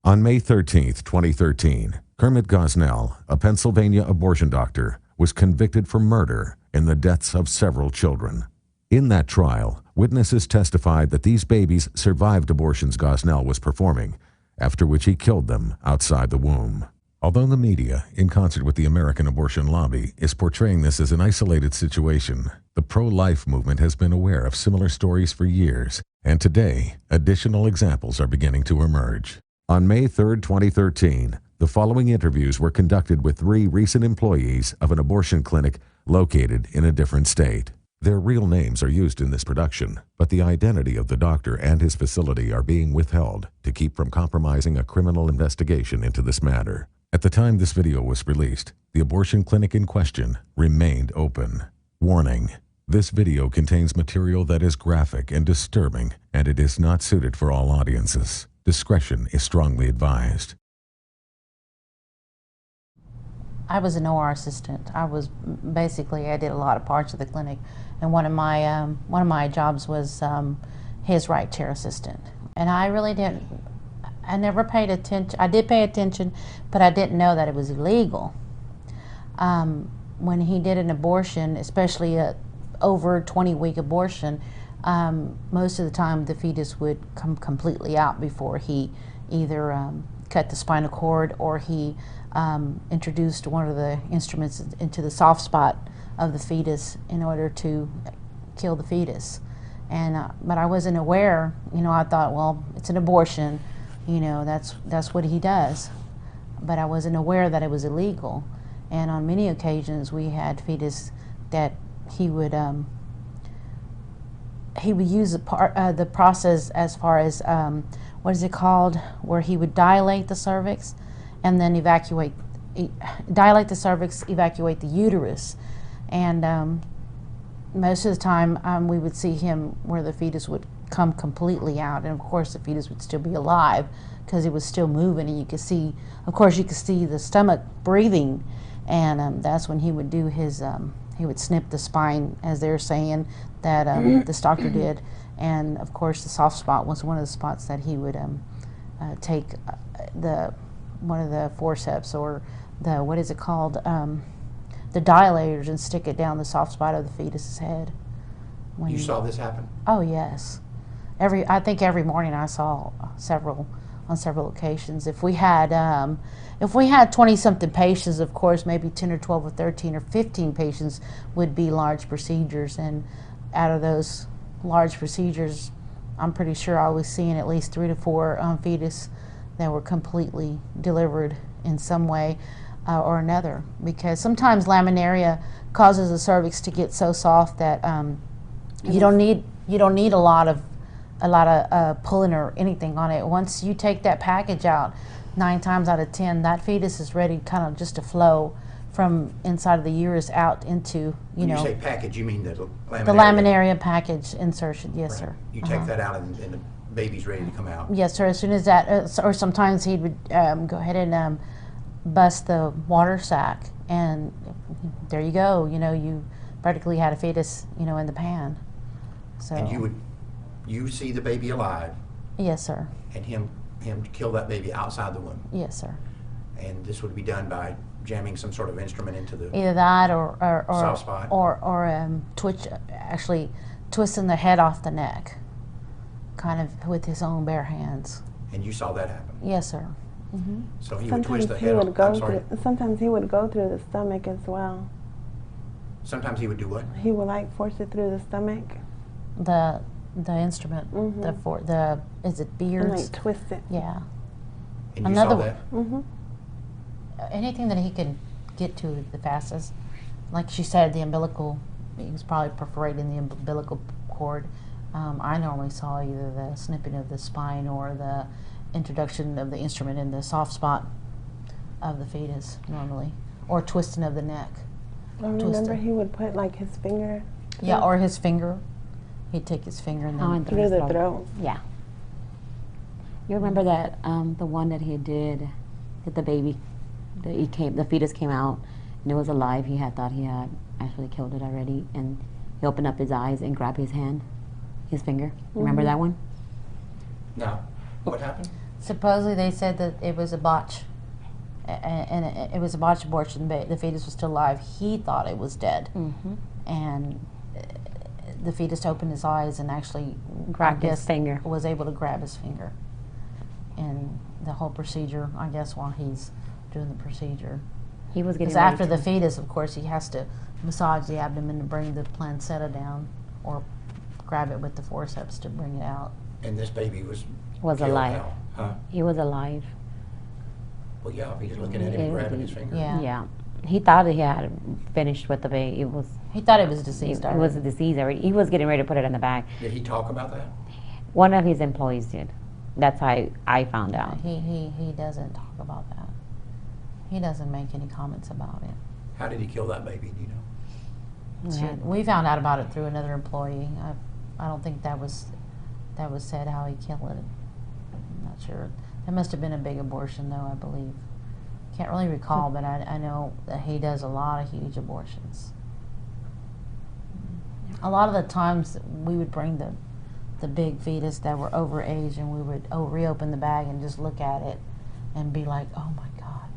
On May 13, 2013, Kermit Gosnell, a Pennsylvania abortion doctor, was convicted for murder in the deaths of several children. In that trial, witnesses testified that these babies survived abortions Gosnell was performing, after which he killed them outside the womb. Although the media, in concert with the American abortion lobby, is portraying this as an isolated situation, the pro-life movement has been aware of similar stories for years, and today, additional examples are beginning to emerge. On May 3, 2013, the following interviews were conducted with 3 recent employees of an abortion clinic located in a different state. Their real names are used in this production, but the identity of the doctor and his facility are being withheld to keep from compromising a criminal investigation into this matter. At the time this video was released, the abortion clinic in question remained open. Warning: this video contains material that is graphic and disturbing, and it is not suited for all audiences. Discretion is strongly advised. I was an OR assistant. I did a lot of parts of the clinic, and one of my jobs was his right chair assistant. And I never paid attention. I did pay attention, but I didn't know that it was illegal. When he did an abortion, especially a over 20-week abortion, most of the time the fetus would come completely out before he either cut the spinal cord or he introduced one of the instruments into the soft spot of the fetus in order to kill the fetus. And but I wasn't aware. I thought, well, it's an abortion. That's what he does. But I wasn't aware that it was illegal. And on many occasions we had fetus that he would use the process as far as what is it called, where he would dilate the cervix and then dilate the cervix, evacuate the uterus. And most of the time we would see him where the fetus would come completely out, and of course the fetus would still be alive because it was still moving, and you could see the stomach breathing. And that's when he would do his he would snip the spine, as they're saying that this doctor did. And of course the soft spot was one of the spots that he would take one of the forceps, or the, what is it called, the dilators, and stick it down the soft spot of the fetus's head. You saw this happen? Oh yes. I think every morning I saw on several occasions. If we had 20-something patients, of course, maybe 10 or 12 or 13 or 15 patients would be large procedures. And out of those large procedures, I'm pretty sure I was seeing at least 3 to 4 fetus that were completely delivered in some way or another. Because sometimes laminaria causes the cervix to get so soft that you don't need a lot of pulling or anything on it. Once you take that package out, 9 times out of 10, that fetus is ready kind of just to flow from inside of the uterus out into, When you say package, you mean the laminaria? The laminaria package insertion, yes, right. sir. You take that out and the baby's ready to come out? Yes, sir. As soon as that, or sometimes he would go ahead and bust the water sac, and there you go. You practically had a fetus, in the pan. So. And you see the baby alive? Yes, sir. And him kill that baby outside the womb? Yes, sir. And this would be done by jamming some sort of instrument into the either that or soft spot, or twisting the head off the neck, kind of with his own bare hands. And you saw that happen? Yes, sir. Mm-hmm. So he would twist the head off. Sometimes he would go through the stomach as well. Sometimes he would do what? He would force it through the stomach. The instrument, mm-hmm. Is it beards? And twist it. Yeah. And you saw that? Mm-hmm. Anything that he could get to the fastest. Like she said, the umbilical, he was probably perforating the umbilical cord. I normally saw either the snipping of the spine or the introduction of the instrument in the soft spot of the fetus, normally. Or twisting of the neck. I remember he would put his finger. Yeah, or his finger. He'd take his finger and then through the throat. Yeah. You remember that the one that he did with the baby, the fetus came out and it was alive. He thought he had actually killed it already, and he opened up his eyes and grabbed his hand, his finger. Mm-hmm. Remember that one? No. What happened? Supposedly they said that it was a botch, and it was a botched abortion. But the fetus was still alive. He thought it was dead, and the fetus opened his eyes and actually Grabbed I his guess, finger. Was able to grab his finger. And the whole procedure, I guess, while he's doing the procedure, He was getting because ready after to- the fetus, of course, he has to massage the abdomen to bring the placenta down, or grab it with the forceps to bring it out. And this baby was Was killed alive. how? Huh? He was alive. Well, yeah, if he's looking at him and grabbing his finger. Yeah. Yeah. He thought he had finished with the baby. It was He thought it was it, deceased it was a already. disease already. He was getting ready to put it in the bag. Did he talk about that? One of his employees did. That's how I found out. He doesn't talk about that. He doesn't make any comments about it. How did he kill that baby? Do you know? Yeah. We found out about it through another employee. I don't think that was said how he killed it. I'm not sure. That must have been a big abortion, though, I believe. Can't really recall, but I know that he does a lot of huge abortions. A lot of the times we would bring the big fetus that were over age, and we would reopen the bag and just look at it and be like, oh my God,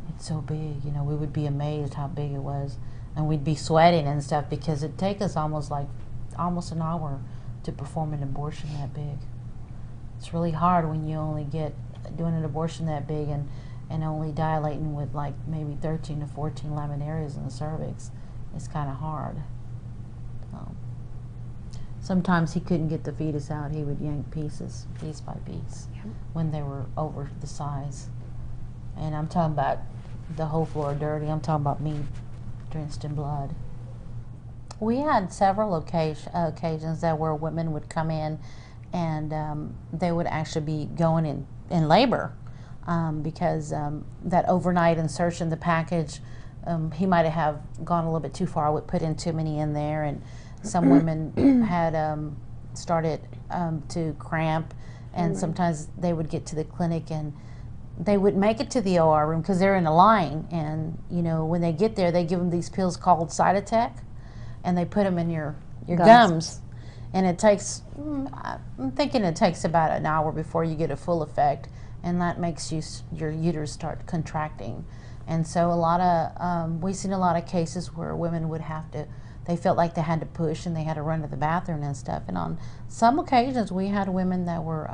it's so big. You know, we would be amazed how big it was. And we'd be sweating and stuff because it'd take us almost an hour to perform an abortion that big. It's really hard when you only get doing an abortion that big and only dilating with like maybe 13 to 14 laminarias in the cervix. It's kind of hard. Sometimes he couldn't get the fetus out. He would yank pieces, piece by piece, when they were over the size. And I'm talking about the whole floor dirty. I'm talking about me drenched in blood. We had several occasions that where women would come in and they would actually be going in labor because that overnight insertion, the package, he might have gone a little bit too far, would put in too many in there, and some women had started to cramp, and sometimes they would get to the clinic and they would make it to the OR room because they're in a line, and you know when they get there they give them these pills called Cytotec, and they put them in your gums, and it takes I'm thinking it takes about an hour before you get a full effect, and that makes your uterus start contracting. And so a lot of we've seen a lot of cases where women would have to, they felt like they had to push and they had to run to the bathroom and stuff. And on some occasions we had women that were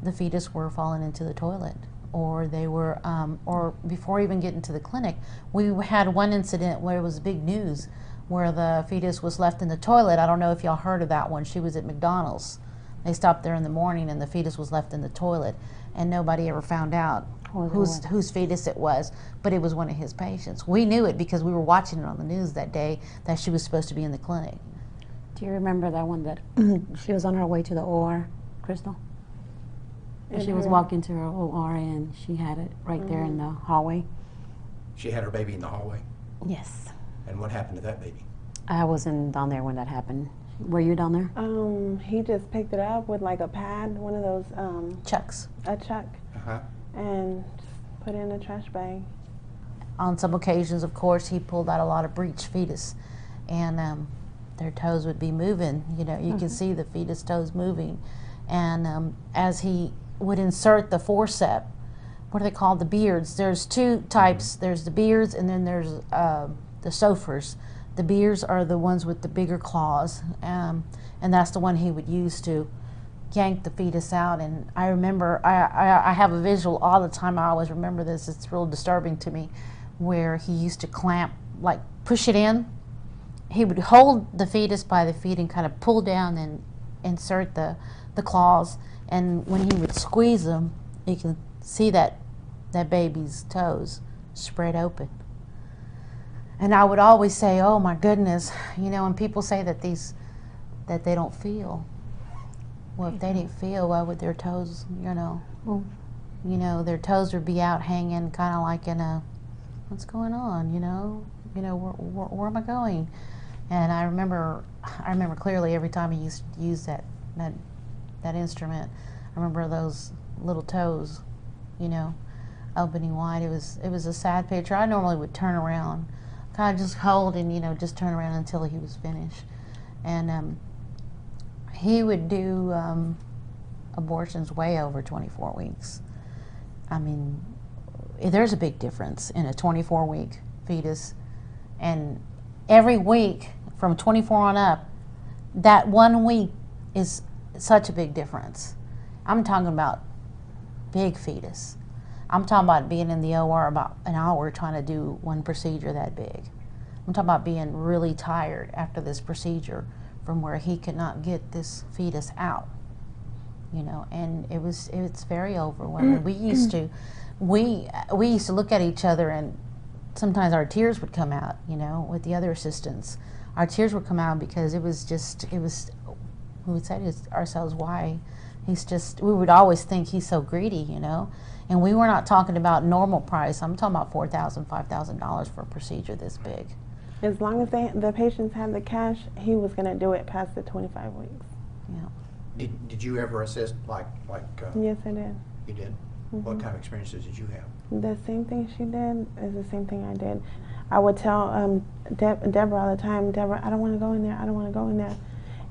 the fetus were falling into the toilet, or they were or before even getting to the clinic. We had one incident where it was big news where the fetus was left in the toilet. I don't know if y'all heard of that one. She was at McDonald's. They stopped there in the morning and the fetus was left in the toilet, and nobody ever found out whose fetus it was, but it was one of his patients. We knew it because we were watching it on the news that day that she was supposed to be in the clinic. Do you remember that one that she was on her way to the OR, Crystal? And She was her- walking to her OR and she had it right there in the hallway. She had her baby in the hallway. Yes. And what happened to that baby? I wasn't down there when that happened. Were you down there? He just picked it up with like a pad, one of those, Chucks. a chuck, Uh-huh. and just put it in a trash bag. On some occasions, of course, he pulled out a lot of breech fetus, and their toes would be moving. You know, you can see the fetus toes moving, and as he would insert the forceps, what are they called? The beards. There's two types. There's the beards, and then there's the sophers. The beards are the ones with the bigger claws, and that's the one he would use to yank the fetus out. And I remember, I have a visual all the time. I always remember this. It's real disturbing to me, where he used to clamp, like push it in. He would hold the fetus by the feet and kind of pull down and insert the claws. And when he would squeeze them, you can see that baby's toes spread open. And I would always say, oh my goodness, you know, when people say that that they don't feel. Well, if they didn't feel, why would their toes, their toes would be out hanging kind of like in a, what's going on, where am I going? And I remember clearly every time he used to use that instrument, I remember those little toes, opening wide. It was a sad picture. I normally would turn around, kind of just hold and, just turn around until he was finished. And he would do abortions way over 24 weeks. I mean, there's a big difference in a 24-week fetus, and every week from 24 on up, that 1 week is such a big difference. I'm talking about big fetus. I'm talking about being in the OR about an hour trying to do one procedure that big. I'm talking about being really tired after this procedure from where he could not get this fetus out. You know, and it's very overwhelming. We used to look at each other, and sometimes our tears would come out, you know, with the other assistants. Our tears would come out because we would say to ourselves, why? We would always think he's so greedy, you know. And we were not talking about normal price. I'm talking about $4,000, $5,000 for a procedure this big. As long as the patients had the cash, he was going to do it past the 25 weeks. Yeah. Did you ever assist like Yes, I did. you did? What kind of experiences did you have? The same thing she did is the same thing I did. I would tell Deborah all the time, Deborah, I don't want to go in there, I don't want to go in there.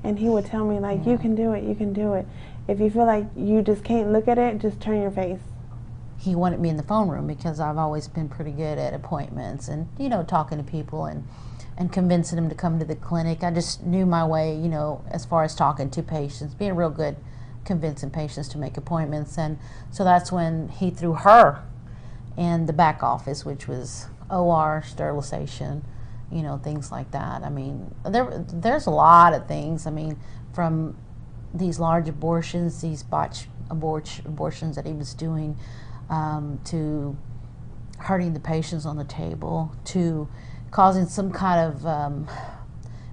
And he would tell me, like, you can do it, you can do it. If you feel like you just can't look at it, just turn your face. He wanted me in the phone room because I've always been pretty good at appointments and, you know, talking to people and convincing them to come to the clinic. I just knew my way, you know, as far as talking to patients, being real good convincing patients to make appointments. And so that's when he threw her in the back office, which was OR, sterilization, you know, things like that. I mean, there's a lot of things. I mean, from these large abortions, these botched abortions that he was doing, to hurting the patients on the table, to causing some kind of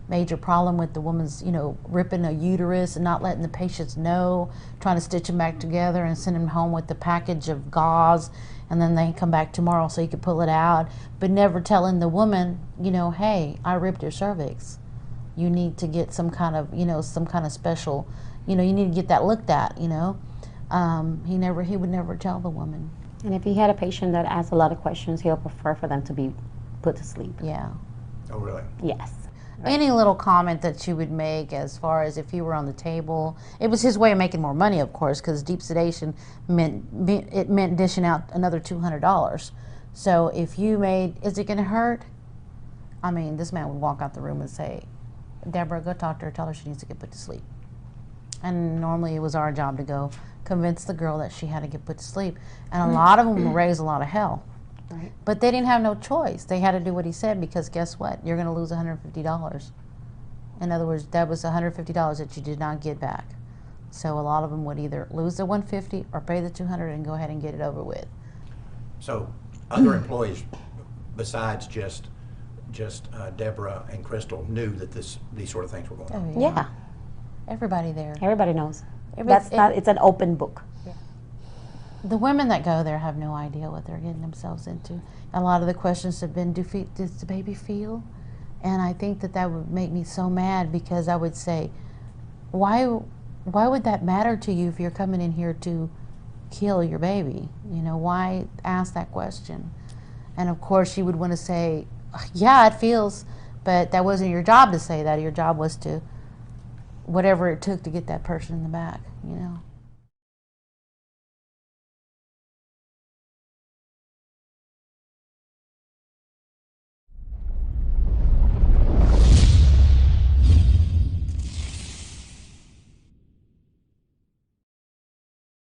major problem with the woman's, you know, ripping a uterus and not letting the patients know, trying to stitch them back together and send them home with the package of gauze, and then they come back tomorrow so you can pull it out, but never telling the woman, you know, hey, I ripped your cervix. You need to get some kind of, you know, some kind of special, you know, you need to get that looked at, you know. He would never tell the woman. And if he had a patient that asked a lot of questions, he'll prefer for them to be put to sleep. Yeah. Oh, really? Yes. Any little comment that you would make as far as if you were on the table, it was his way of making more money, of course, because deep sedation meant dishing out another $200. So if you made, is it going to hurt? I mean, this man would walk out the room and say, Deborah, go talk to her, tell her she needs to get put to sleep. And normally it was our job to go convince the girl that she had to get put to sleep. And a lot of them would raise a lot of hell. Right. But they didn't have no choice. They had to do what he said, because guess what? You're going to lose $150. In other words, that was $150 that you did not get back. So a lot of them would either lose the $150 or pay the $200 and go ahead and get it over with. So other employees besides just Deborah and Crystal knew that these sort of things were going on. Yeah. Everybody there. Everybody knows. Every- It's an open book. The women that go there have no idea what they're getting themselves into. A lot of the questions have been, does the baby feel? And I think that would make me so mad, because I would say, why would that matter to you if you're coming in here to kill your baby? You know, why ask that question? And of course she would want to say, yeah, it feels, but that wasn't your job to say that. Your job was to, whatever it took to get that person in the back, you know.